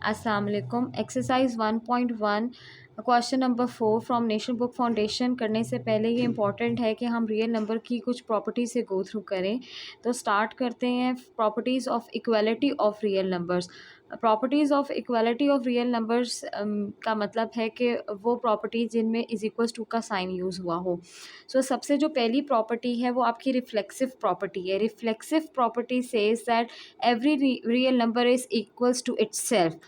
अस्सलाम वालेकुम। Exercise 1.1 question number 4 from national book foundation करने से पहले ये इंपॉर्टेंट है कि हम रियल नंबर की कुछ प्रॉपर्टी से गो थ्रू करें। तो स्टार्ट करते हैं। Properties of equality of real numbers. Properties of equality of real numbers का मतलब है कि वो प्रॉपर्टी जिनमें इज इक्वल्स टू का साइन यूज़ हुआ हो। सबसे जो पहली प्रॉपर्टी है वो आपकी रिफ्लेक्सिव प्रॉपर्टी है। Reflexive property says that every real number is equals to itself,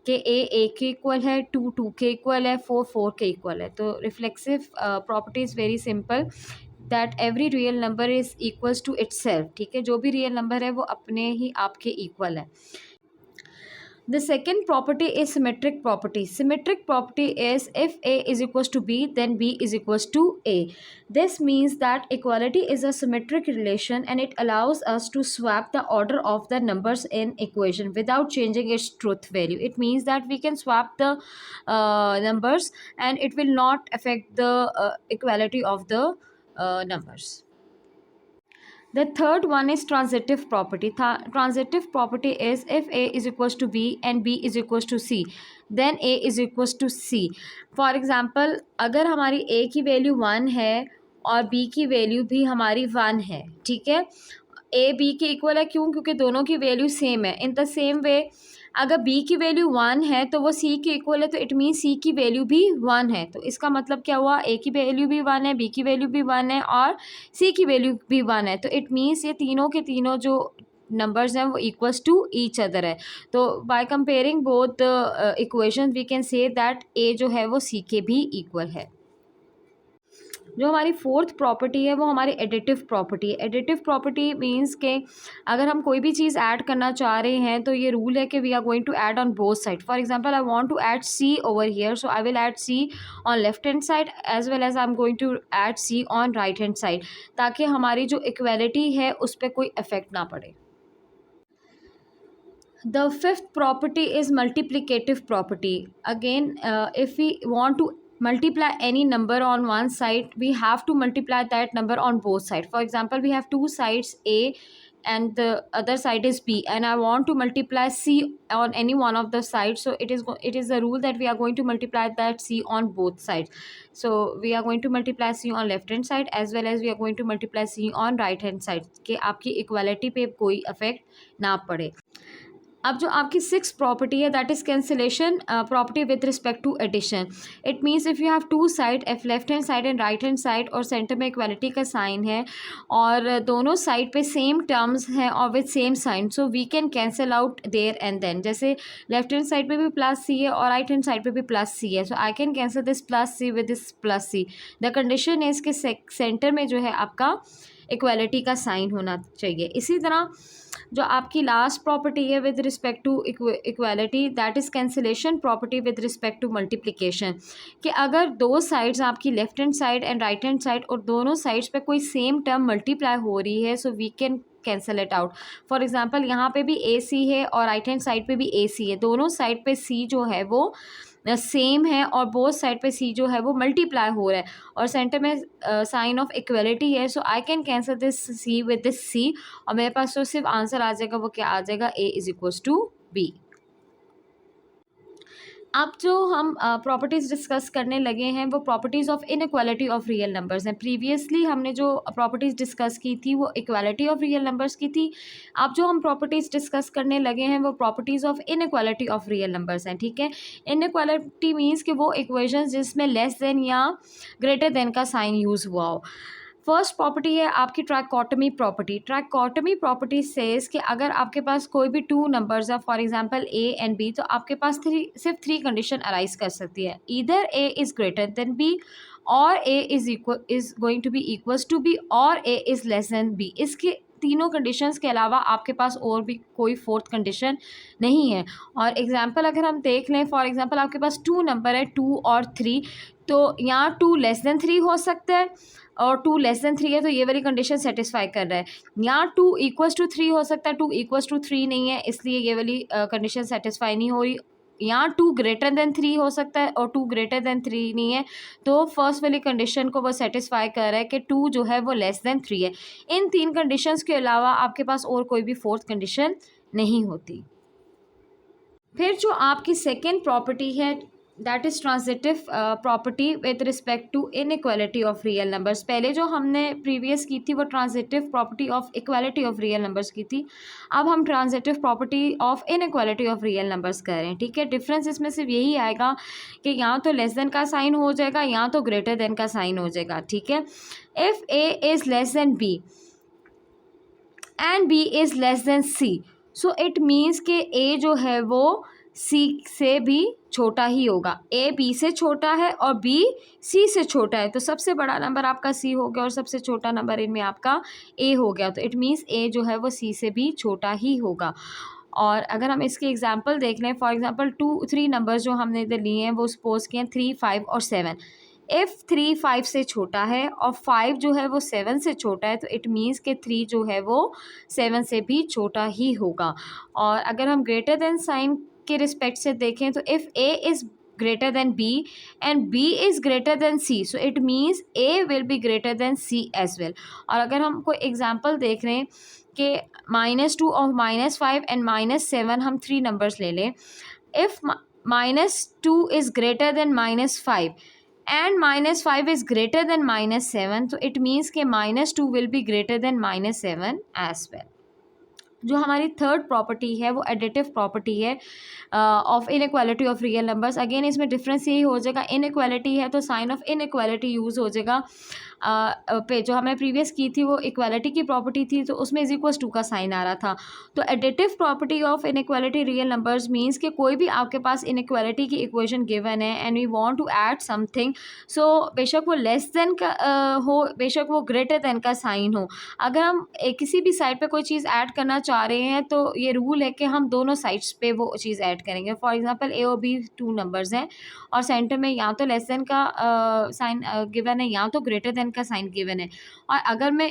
कि ए के इक्वल है, टू के इक्वल है, फोर के इक्वल है। तो reflexive property is very simple that every real number is equals to itself. ठीक है, जो भी रियल नंबर है वो अपने ही आपके इक्वल है। The second property is symmetric property. Symmetric property is if A is equals to B, then B is equals to A. This means that equality is a symmetric relation and it allows us to swap the order of the numbers in equation without changing its truth value. It means that we can swap the numbers and it will not affect the equality of the numbers. The third one is transitive property. Transitive property is if A is equals to B and B is equals to C, then A is equals to C. For example, अगर हमारी A की value 1 है और B की value भी हमारी 1 है, ठीक है, A B के इक्वल है, क्यों? क्योंकि दोनों की वैल्यू सेम है। इन द सेम वे अगर B की वैल्यू 1 है तो वो C के इक्वल है, तो इट मीन C की वैल्यू भी 1 है। तो इसका मतलब क्या हुआ? A की वैल्यू भी 1 है, B की वैल्यू भी 1 है और C की वैल्यू भी 1 है। तो इट मीन्स ये तीनों के तीनों जो नंबर्स हैं वो इक्वल्स टू ईच अदर है। तो by comparing both equation we can say that A जो है वो C के भी इक्वल है। जो हमारी फोर्थ प्रॉपर्टी है वो हमारी एडिटिव प्रॉपर्टी है। एडिटिव प्रॉपर्टी मीन्स के अगर हम कोई भी चीज़ ऐड करना चाह रहे हैं तो ये रूल है कि we are going to add on both side. For example, I want to add C over here, so I will add C on left hand side as well as I am going to add C on right hand side, ताकि हमारी जो equality है उस पर कोई effect ना पड़े। The fifth property is multiplicative property. Again, if we want to multiply any number on one side, we have to multiply that number on both sides. For example, we have two sides A and the other side is B, and I want to multiply C on any one of the sides. So it is the rule that we are going to multiply that C on both sides. So we are going to multiply C on left hand side as well as we are going to multiply C on right hand side, कि आपकी equality पे कोई effect ना पड़े। अब जो आपकी six property है that is cancellation property with respect to addition. It means if you have two side, F left hand side and right hand side, और सेंटर में इक्वालिटी का साइन है और दोनों साइड पे सेम टर्म्स हैं और with same sign, so we can cancel out there and then. जैसे लेफ्ट हैंड साइड पे भी प्लस सी है और राइट हैंड साइड पे भी प्लस सी है, so I can cancel this plus C with this plus C. The condition is कि centre में जो है आपका इक्वालिटी का साइन होना चाहिए। इसी तरह जो आपकी लास्ट प्रॉपर्टी है with respect to equality, that is cancellation property with respect to multiplication, कि अगर दो साइड्स आपकी left hand side and right hand side और दोनों साइड्स पे कोई सेम टर्म मल्टीप्लाई हो रही है, so we can cancel it out. For example, यहाँ पे भी ए सी है और राइट हैंड साइड पे भी ए सी है, दोनों साइड पे सी जो है वो सेम है और बोथ साइड पे सी जो है वो मल्टीप्लाई हो रहा है और सेंटर में साइन ऑफ इक्वलिटी है, so I can cancel this C with this C और मेरे पास तो सिर्फ आंसर आ जाएगा, वो क्या आ जाएगा? ए इज इक्वल्स टू बी। अब जो हम प्रॉपर्टीज़ डिस्कस करने लगे हैं वो properties of inequality of real numbers हैं। प्रीवियसली हमने जो प्रॉपर्टीज़ डिस्कस की थी वो इक्वालिटी ऑफ रियल नंबर्स की थी। अब जो हम प्रॉपर्टीज़ डिस्कस करने लगे हैं वो properties of inequality of real numbers हैं। ठीक है, इनइक्वालिटी मीन्स कि वो इक्वेशंस जिसमें लेस देन या ग्रेटर देन का साइन यूज़ हुआ हो। फर्स्ट प्रॉपर्टी है आपकी trichotomy property. Trichotomy property says कि अगर आपके पास कोई भी टू नंबर्स है, for example A and B, तो आपके पास सिर्फ थ्री कंडीशन अराइज कर सकती है। Either A is greater than B, और A is going to B equals to B, और A is less than B. इसके तीनों कंडीशंस के अलावा आपके पास और भी कोई फोर्थ कंडीशन नहीं है। और एग्जांपल अगर हम देख लें, फॉर एग्जांपल आपके पास टू नंबर है, 2 और 3, तो यहाँ 2 लेस देन 3 हो सकता है और 2 लेस देन 3 है, तो ये वाली कंडीशन सेटिस्फाई कर रहा है। यहाँ 2 इक्वल्स टू 3 हो सकता है, 2 इक्वल्स टू 3 नहीं है, इसलिए ये वाली कंडीशन सेटिस्फाई नहीं हो रही। यहाँ 2 ग्रेटर देन 3 हो सकता है और 2 ग्रेटर देन 3 नहीं है, तो फर्स्ट वाली कंडीशन को वो सेटिस्फाई कर रहा है कि 2 जो है वो लेस देन 3 है। इन तीन कंडीशंस के अलावा आपके पास और कोई भी फोर्थ कंडीशन नहीं होती। फिर जो आपकी सेकेंड प्रॉपर्टी है that is transitive property with respect to inequality of real numbers. पहले जो हमने प्रीवियस की थी वो transitive property of equality of real numbers की थी, अब हम transitive property of inequality of real numbers कर रहे हैं। ठीक है, डिफरेंस इसमें सिर्फ यही आएगा कि यहाँ तो लेस देन का साइन हो जाएगा, यहाँ तो ग्रेटर देन का साइन हो जाएगा। ठीक है, if A is less than B and B is less than C, so it means कि ए जो है वो सी से भी छोटा ही होगा। ए बी से छोटा है और बी सी से छोटा है, तो सबसे बड़ा नंबर आपका सी हो गया और सबसे छोटा नंबर इनमें आपका ए हो गया, तो इट मीन्स ए जो है वो सी से भी छोटा ही होगा। और अगर हम इसके एग्जांपल देख लें, फॉर एग्जांपल 2-3 नंबर्स जो हमने इधर लिए हैं वो सपोज किए 3, 5 और 7। इफ़ 3 5 से छोटा है और 5 जो है वो 7 से छोटा है, तो इट मीन्स कि 3 जो है वो 7 से भी छोटा ही होगा। और अगर हम ग्रेटर देन साइन के रिस्पेक्ट से देखें तो if A is greater than b and b is greater than c, so it means a will be greater than c as well। और अगर हम कोई एग्जांपल देख रहे हैं कि -2 और -5 एंड -7 हम 3 नंबर्स ले लें, if -2 is greater than -5 and -5 is greater than -7, तो इट मीन्स के -2 will be greater than -7 as well. जो हमारी थर्ड प्रॉपर्टी है वो एडिटिव प्रॉपर्टी है of inequality of real numbers. Again इसमें डिफरेंस यही हो जाएगा, इनइक्वालिटी है तो साइन ऑफ इनइक्वालिटी यूज़ हो जाएगा। पे जो हमने प्रीवियस की थी वो इक्वालिटी की प्रॉपर्टी थी, तो उसमें =2 का साइन आ रहा था। तो additive property of inequality real numbers means कि कोई भी आपके पास इनइक्वालिटी की इक्वेशन गिवन है and we want to add something, so बेशक वो लेस देन का हो, बेशक वो ग्रेटर देन का साइन हो, अगर हम किसी भी साइड पे कोई चीज़ ऐड करना चाह रहे हैं तो ये रूल है कि हम दोनों साइड्स पे वो चीज़ ऐड करेंगे। फॉर एग्जांपल ए और बी 2 नंबर्स हैं और सेंटर में या तो लेस देन का साइन गिवन है या तो ग्रेटर देन का साइन गिवन है, और अगर मैं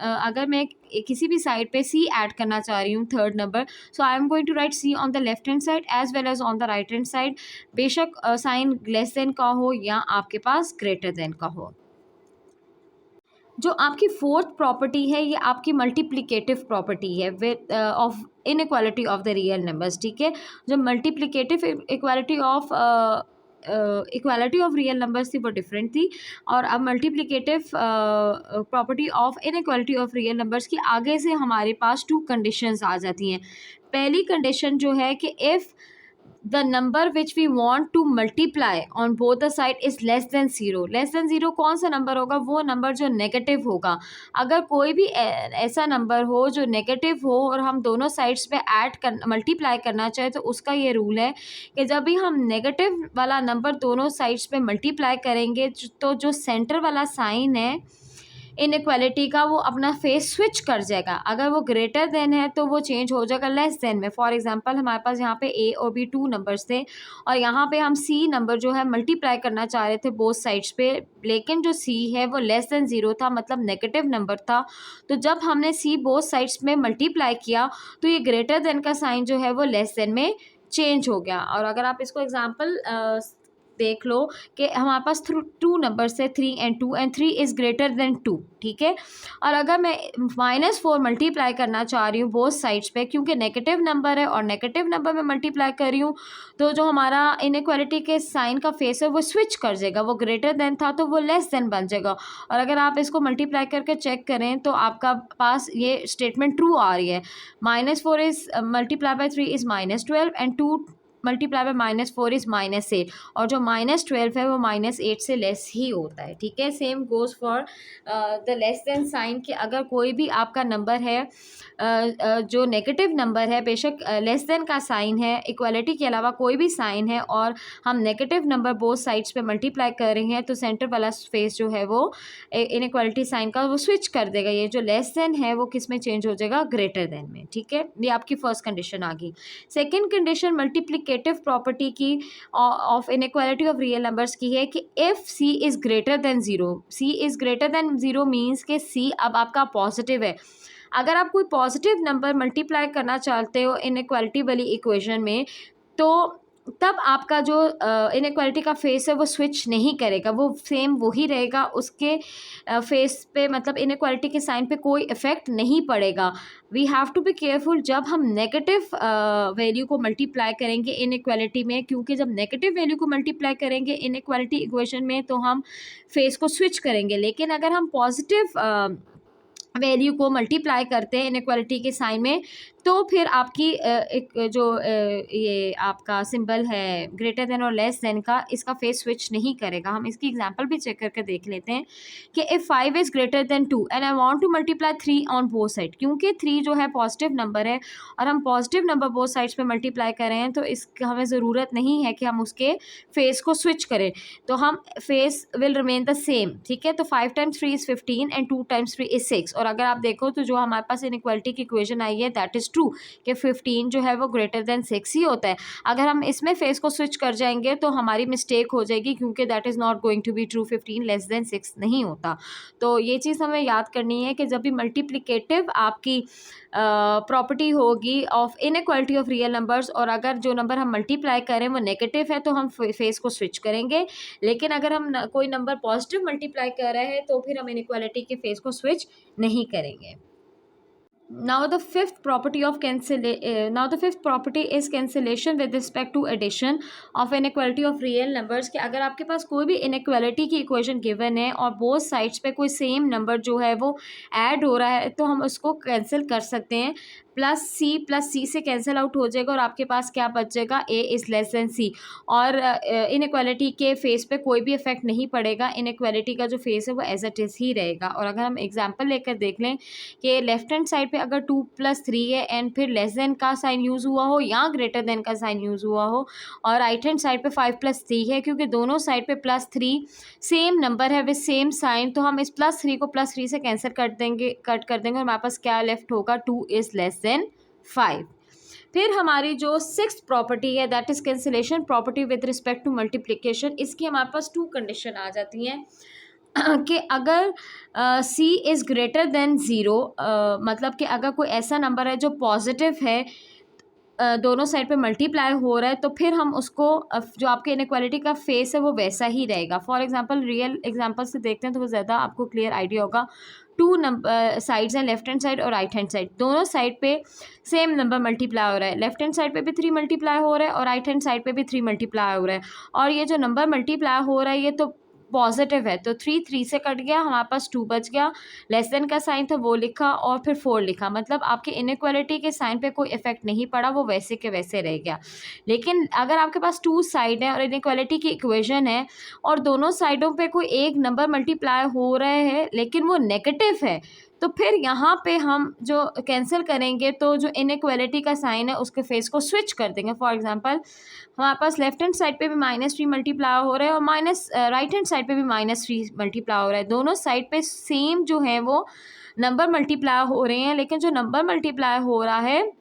अगर मैं किसी भी साइड पे सी ऐड करना चाह रही हूँ third number, so I am going to write C on the left hand side as well as on the right hand side, बेशक साइन लेस देन का हो या आपके पास ग्रेटर देन का हो। जो आपकी फोर्थ प्रॉपर्टी है ये आपकी मल्टीप्लिकेटिव प्रॉपर्टी है with of inequality of the real numbers. ठीक है, जो multiplicative equality of equality of real numbers थी वो डिफरेंट थी, और अब multiplicative property of inequality of real numbers की आगे से हमारे पास 2 कंडीशंस आ जाती हैं। पहली कंडीशन जो है कि if the number which we want to multiply on both the side is less than zero. Less than zero कौन सा नंबर होगा? वो नंबर जो नेगेटिव होगा। अगर कोई भी ऐसा नंबर हो जो नेगेटिव हो और हम दोनों साइड्स पे ऐड कर मल्टीप्लाई करना चाहें, तो उसका ये रूल है कि जब भी हम नेगेटिव वाला नंबर दोनों साइड्स पे मल्टीप्लाई करेंगे तो जो सेंटर वाला साइन है इनइक्वालिटी का वो अपना फेस स्विच कर जाएगा। अगर वो ग्रेटर देन है तो वो चेंज हो जाएगा लेस देन में। फॉर एग्जांपल हमारे पास यहाँ पे ए और बी 2 नंबर्स थे और यहाँ पे हम सी नंबर जो है मल्टीप्लाई करना चाह रहे थे बोथ साइड्स पे, लेकिन जो सी है वो लेस देन ज़ीरो था, मतलब नेगेटिव नंबर था। तो जब हमने सी बोथ साइड्स में मल्टीप्लाई किया तो ये ग्रेटर देन का साइन जो है वो लेस देन में चेंज हो गया। और अगर आप इसको एग्जाम्पल देख लो कि हमारे पास 2 नंबर्स है 3 and 2 and 3 is greater then 2। ठीक है, और अगर मैं -4 मल्टीप्लाई करना चाह रही हूँ बोथ साइड्स पे, क्योंकि नेगेटिव नंबर है और नेगेटिव नंबर में मल्टीप्लाई कर रही हूँ, तो जो हमारा इनइक्वालिटी के साइन का फेस है वो स्विच कर जाएगा। वो ग्रेटर देन था तो वो लेस देन बन जाएगा। और अगर आप इसको मल्टीप्लाई करके चेक करें तो आपका पास ये स्टेटमेंट ट्रू आ रही है। -4 is multiply by 3 is -12 and 2 multiply by -4 is -8, और जो -12 है वो -8 से लेस ही होता है। ठीक है, same goes for the less than sign कि अगर कोई भी आपका नंबर है जो नेगेटिव नंबर है, बेशक लेस देन का साइन है, इक्वालिटी के अलावा कोई भी साइन है और हम नेगेटिव नंबर बोथ साइड्स पे मल्टीप्लाई कर रहे हैं, तो सेंटर वाला स्पेस जो है वो इनइक्वालिटी साइन का वो स्विच कर देगा। ये जो लेस देन है वो किस में चेंज हो जाएगा? ग्रेटर देन में। ठीक है, ये आपकी फर्स्ट कंडीशन आ गई। सेकेंड कंडीशन मल्टीप्लिकेटिव प्रॉपर्टी की of inequality of real numbers की है कि if C is greater than zero. C is greater than zero means के सी अब आपका पॉजिटिव है। अगर आप कोई पॉजिटिव नंबर मल्टीप्लाई करना चाहते हो इनइक्वालिटी वाली इक्वेशन में, तो तब आपका जो इनइक्वालिटी का फेस है वो स्विच नहीं करेगा, वो सेम वही रहेगा, उसके फेस पे मतलब इनइक्वालिटी के साइन पे कोई इफेक्ट नहीं पड़ेगा। We have to be careful जब हम नेगेटिव वैल्यू को मल्टीप्लाई करेंगे इनइक्वालिटी में, क्योंकि जब नेगेटिव वैल्यू को मल्टीप्लाई करेंगे इनइक्वालिटी इक्वेशन में तो हम फेस को स्विच करेंगे। लेकिन अगर हम पॉजिटिव वैल्यू को मल्टीप्लाई करते हैं इनइक्वालिटी के साइन में, तो फिर आपकी एक जो ये आपका सिंबल है ग्रेटर देन और लेस देन का, इसका फेस स्विच नहीं करेगा। हम इसकी एग्जांपल भी चेक करके देख लेते हैं कि if 5 is greater then 2 and I want to multiply 3 on both side, क्योंकि 3 जो है पॉजिटिव नंबर है और हम पॉजिटिव नंबर बोथ साइड्स पे मल्टीप्लाई कर रहे हैं, तो इसका हमें ज़रूरत नहीं है कि हम उसके फेस को स्विच करें, तो हम face will remain the same. ठीक है, तो 5 times 3 is 15 and 2 times 3 is 6। और अगर आप देखो तो जो हमारे पास इनइक्वालिटी की इक्वेशन आई है दैट इज़ ट्रू कि 15 जो है वो ग्रेटर देन 6 ही होता है। अगर हम इसमें फेस को स्विच कर जाएंगे तो हमारी मिस्टेक हो जाएगी, क्योंकि that is not going to be true, 15 less than 6 नहीं होता। तो ये चीज़ हमें याद करनी है कि जब भी मल्टीप्लिकेटिव आपकी प्रॉपर्टी होगी of inequality of real numbers, और अगर जो नंबर हम मल्टीप्लाई करें वो नेगेटिव है तो हम फेस को स्विच करेंगे। लेकिन अगर हम कोई नंबर पॉजिटिव मल्टीप्लाई कर रहे हैं तो फिर हम इनइक्वालिटी के फेस को स्विच नहीं करेंगे। Now the fifth property is cancellation with respect to addition of inequality of real numbers। कि अगर आपके पास कोई भी inequality की इक्वेशन गिवन है और बोथ साइड्स पे कोई सेम नंबर जो है वो ऐड हो रहा है, तो हम उसको कैंसिल कर सकते हैं। प्लस सी से कैंसिल आउट हो जाएगा और आपके पास क्या बच जाएगा, ए इज़ लेस देन सी। और इनइक्वालिटी के फेस पे कोई भी इफेक्ट नहीं पड़ेगा, इनइक्वालिटी का जो फेस है वो एज इट इज़ ही रहेगा। और अगर हम एग्जांपल लेकर देख लें कि लेफ्ट हैंड साइड पे अगर 2 + 3 है एंड फिर लेस देन का साइन यूज़ हुआ हो या ग्रेटर देन का साइन यूज़ हुआ हो, और राइट हैंड साइड पे 5 + 3 है, क्योंकि दोनों साइड पे +3 सेम नंबर है विद सेम साइन, तो हम इस +3 को +3 से कैंसिल कर देंगे और हमारे पास क्या लेफ्ट होगा, 2 इज़ लेस देन 5। फिर हमारी जो 6th प्रॉपर्टी है that is cancellation property with respect to multiplication. इसकी हमारे पास 2 कंडीशन आ जाती हैं कि अगर सी इज़ ग्रेटर देन 0, मतलब कि अगर कोई ऐसा नंबर है जो पॉजिटिव है, दोनों साइड पे मल्टीप्लाई हो रहा है, तो फिर हम उसको जो आपके इनइक्वालिटी का फेस है वो वैसा ही रहेगा। फॉर एग्जांपल रियल एग्जांपल से देखते हैं तो वो ज़्यादा आपको क्लियर आइडिया होगा। 2 नंबर साइड्स हैं, लेफ्ट हैंड साइड और राइट हैंड साइड, दोनों साइड पे सेम नंबर मल्टीप्लाई हो रहा है। लेफ्ट हैंड साइड पे भी 3 मल्टीप्लाई हो रहा है और राइट हैंड साइड पे भी 3 मल्टीप्लाई हो रहा है। और ये जो नंबर मल्टीप्लाई हो रहा है ये तो पॉजिटिव है, तो 3 से कट गया, हमारे पास 2 बच गया, लेस देन का साइन था वो लिखा और फिर 4 लिखा, मतलब आपके इनइक्वालिटी के साइन पे कोई इफेक्ट नहीं पड़ा, वो वैसे के वैसे रह गया। लेकिन अगर आपके पास 2 साइड है और इनइक्वालिटी की इक्वेशन है और दोनों साइडों पे कोई एक नंबर मल्टीप्लाई हो रहे हैं लेकिन वो नेगेटिव है, तो फिर यहाँ पे हम जो कैंसिल करेंगे तो जो इनइक्वालिटी का साइन है उसके फेस को स्विच कर देंगे। फॉर एग्जांपल हमारे पास लेफ्ट हैंड साइड पे भी -3 मल्टीप्लाई हो रहा है और राइट हैंड साइड पे भी -3 मल्टीप्लाई हो रहा है। दोनों साइड पे सेम जो है वो नंबर मल्टीप्लाई हो रहे हैं, लेकिन जो नंबर मल्टीप्लाई हो रहा है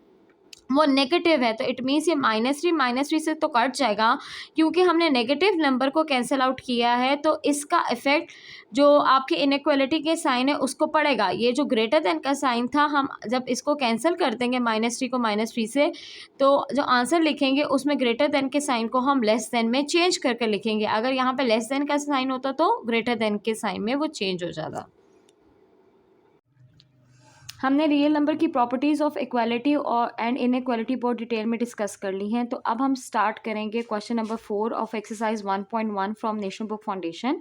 वो नेगेटिव है, तो इट मीन्स ये -3 से तो कट जाएगा, क्योंकि हमने नेगेटिव नंबर को कैंसिल आउट किया है, तो इसका इफेक्ट जो आपके इनइक्वालिटी के साइन है उसको पड़ेगा। ये जो ग्रेटर देन का साइन था, हम जब इसको कैंसिल कर देंगे -3 को -3 से, तो जो आंसर लिखेंगे उसमें ग्रेटर देन के साइन को हम लेस देन में चेंज करके लिखेंगे। अगर यहाँ पे लेस देन का साइन होता तो ग्रेटर देन के साइन में वो चेंज हो जाता। हमने रियल नंबर की प्रॉपर्टीज़ ऑफ इक्वालिटी और एंड इनइक्वालिटी बहुत डिटेल में डिस्कस कर ली हैं। तो अब हम स्टार्ट करेंगे question number 4 of exercise 1.1 from national book foundation.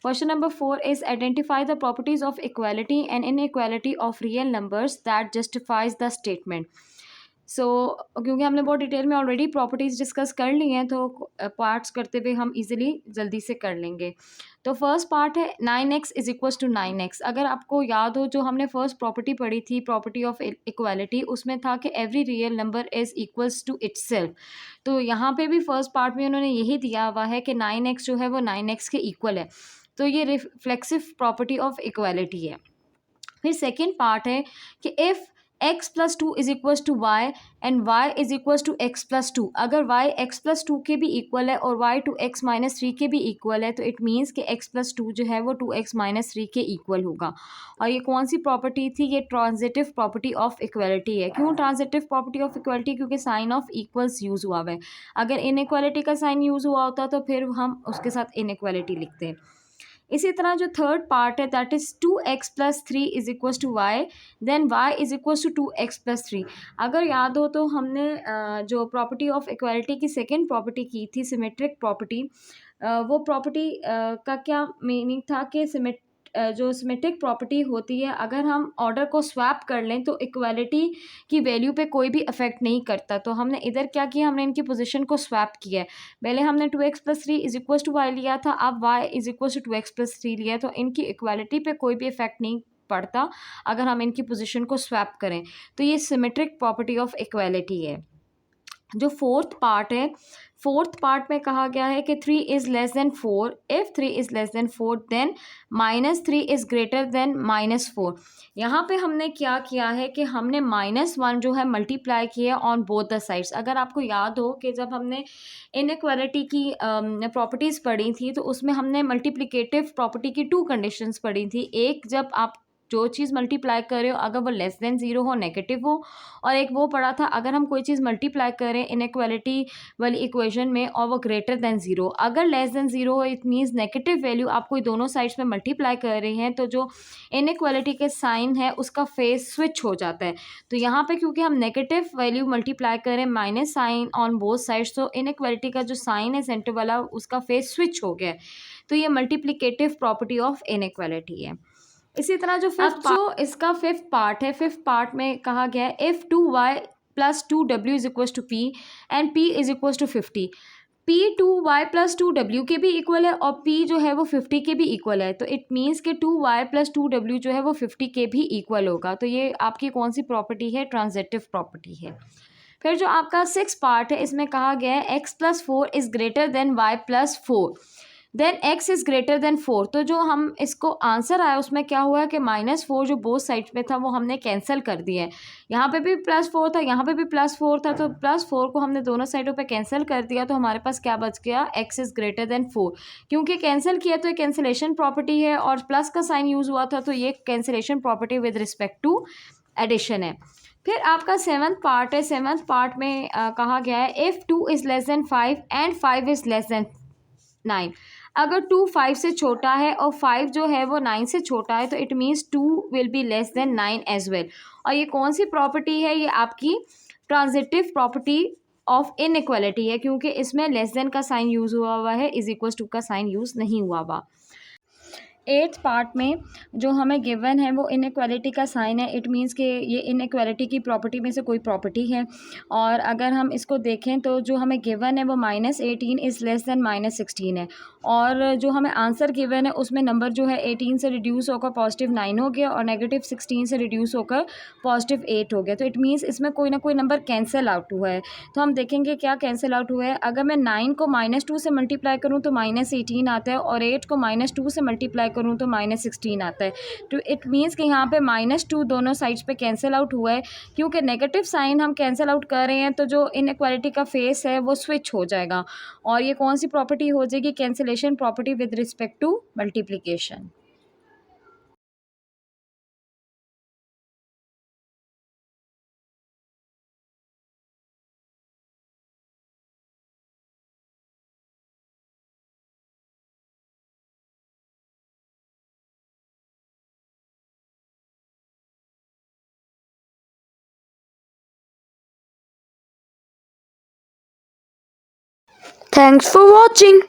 Question number 4 is identify the properties of equality and inequality of real numbers that justifies the statement. So क्योंकि हमने बहुत डिटेल में ऑलरेडी प्रॉपर्टीज़ डिस्कस कर ली हैं, तो parts करते हुए हम इजीली जल्दी से कर लेंगे। तो फर्स्ट पार्ट है 9x is equals to 9x। अगर आपको याद हो जो हमने फर्स्ट प्रॉपर्टी पढ़ी थी, प्रॉपर्टी ऑफ इक्वालिटी, उसमें था कि every real number is equals to itself. तो यहाँ पे भी फर्स्ट पार्ट में उन्होंने यही दिया हुआ है कि 9x जो है वो 9x के इक्वल है, तो ये रिफ्लेक्सिव प्रॉपर्टी ऑफ इक्वालिटी है। फिर सेकेंड पार्ट है कि if x plus two is equal to Y and y is equal to x plus two. अगर y x प्लस टू के भी इक्वल है और y two x minus three के भी इक्वल है तो इट मीन्स कि x प्लस टू जो है वो टू एक्स माइनस थ्री के इक्वल होगा। और ये कौन सी प्रॉपर्टी थी? ये ट्रांजिटिव प्रॉपर्टी ऑफ इक्वलिटी है। क्यों ट्रांजिटिव प्रॉपर्टी ऑफ इक्वलिटी? क्योंकि साइन ऑफ इक्वल्स यूज़ हुआ है। अगर इनइक्वालिटी का साइन यूज़ हुआ होता तो फिर हम उसके साथ इनइक्वालिटी लिखते हैं। इसी तरह जो थर्ड पार्ट है that is two x plus three is equal to Y, then Y is equal to two x plus three. अगर याद हो तो हमने जो प्रॉपर्टी ऑफ इक्वालिटी की सेकेंड प्रॉपर्टी की थी सिमेट्रिक प्रॉपर्टी, वो प्रॉपर्टी का क्या मीनिंग था कि जो सिमेट्रिक प्रॉपर्टी होती है अगर हम ऑर्डर को स्वैप कर लें तो इक्वालिटी की वैल्यू पे कोई भी इफेक्ट नहीं करता। तो हमने इधर क्या किया, हमने इनकी पोजीशन को स्वैप किया है। पहले हमने two x plus three is equal to y लिया था, अब y is equal to two x plus three लिया है। तो इनकी इक्वालिटी पे कोई भी इफेक्ट नहीं पड़ता अगर हम इनकी पोजीशन को स्वैप करें। तो ये सिमेट्रिक प्रॉपर्टी ऑफ इक्वालिटी है। जो फोर्थ पार्ट है, फोर्थ पार्ट में कहा गया है कि three is less than four, if three is less than four then minus three is greater than minus four. यहाँ पे हमने क्या किया है कि हमने माइनस वन जो है मल्टीप्लाई किया ऑन बोथ द साइड्स। अगर आपको याद हो कि जब हमने इनइक्वालिटी की प्रॉपर्टीज़ पढ़ी थी तो उसमें हमने मल्टीप्लिकेटिव प्रॉपर्टी की टू कंडीशंस पढ़ी थी। एक, जब आप जो चीज़ मल्टीप्लाई कर रहे हो अगर वो लेस देन ज़ीरो हो, नेगेटिव हो, और एक वो पढ़ा था अगर हम कोई चीज़ मल्टीप्लाई करें इनइक्वालिटी वाली इक्वेशन में और वो ग्रेटर देन ज़ीरो। अगर लेस देन ज़ीरो हो इट मीन्स नेगेटिव वैल्यू आप कोई दोनों साइड्स में मल्टीप्लाई कर रहे हैं तो जो इनइक्वालिटी के साइन है उसका फेस स्विच हो जाता है। तो यहाँ पे क्योंकि हम नेगेटिव वैल्यू मल्टीप्लाई करें minus sign on both sides तो इनइक्वालिटी का जो साइन है सेंटर वाला उसका फेस स्विच हो गया है। तो ये मल्टीप्लिकेटिव प्रॉपर्टी ऑफ इनइक्वालिटी है। इसी तरह जो इसका फिफ्थ पार्ट है, फिफ्थ पार्ट में कहा गया है if two y plus two डब्ल्यू is equal to p and p is equal to 50, p two y plus two डब्ल्यू के भी इक्वल है और पी जो है वो 50 के भी इक्वल है। तो इट मीन्स कि टू वाई प्लस टू डब्ल्यू जो है वो 50 के भी इक्वल होगा। तो ये आपकी कौन सी प्रॉपर्टी है? ट्रांजिटिव प्रॉपर्टी है। फिर जो आपका सिक्स पार्ट है इसमें कहा गया है x plus four is greater than y plus four then x is greater than four. तो जो हम इसको आंसर आया उसमें क्या हुआ कि माइनस फोर जो बोथ साइड पे था वो हमने कैंसिल कर दिया है। यहाँ पे भी प्लस फोर था, यहाँ पे भी प्लस फोर था, तो प्लस फोर को हमने दोनों साइडों पे कैंसिल कर दिया तो हमारे पास क्या बच गया? X is greater than four. क्योंकि कैंसिल किया तो ये कैंसिलेशन प्रॉपर्टी है और प्लस का साइन यूज़ हुआ था तो ये cancellation property with respect to addition है। फिर आपका सेवन्थ पार्ट है, सेवन्थ पार्ट में कहा गया है if two is less than five and five is less than nine. अगर टू फाइव से छोटा है और फाइव जो है वो नाइन से छोटा है तो it means two will be less than nine as well. और ये कौन सी प्रॉपर्टी है? ये आपकी ट्रांजिटिव प्रॉपर्टी ऑफ इनइक्वालिटी है क्योंकि इसमें लेस देन का साइन यूज़ हुआ है, इज इक्वल टू का साइन यूज़ नहीं हुआ हुआ। एट्थ पार्ट में जो हमें गिवन है वो इनइक्वालिटी का साइन है। इट मीन्स कि ये इनइक्वालिटी की प्रॉपर्टी में से कोई प्रॉपर्टी है। और अगर हम इसको देखें तो जो हमें गिवन है वो -18 इज़ लेस देन -16 है। और जो हमें आंसर गिवन है उसमें नंबर जो है 18 से रिड्यूस होकर +9 हो गया और -16 से रिड्यूस होकर +8 हो गया। तो इट मीन्स इसमें कोई ना कोई नंबर कैंसिल आउट हुआ है। तो हम देखेंगे क्या कैंसिल आउट हुआ है। अगर मैं 9 को -2 से मल्टीप्लाई करूँ तो -18 आता है और 8 को -2 से मल्टीप्लाई करूँ तो -16 आता है। तो इट मीन्स कि यहाँ पे -2 दोनों साइड्स पे कैंसिल आउट हुआ है। क्योंकि नेगेटिव साइन हम कैंसिल आउट कर रहे हैं तो जो इनइक्वालिटी का फेस है वो स्विच हो जाएगा। और ये कौन सी प्रॉपर्टी हो जाएगी? Cancellation property with respect to multiplication. Thanks for watching.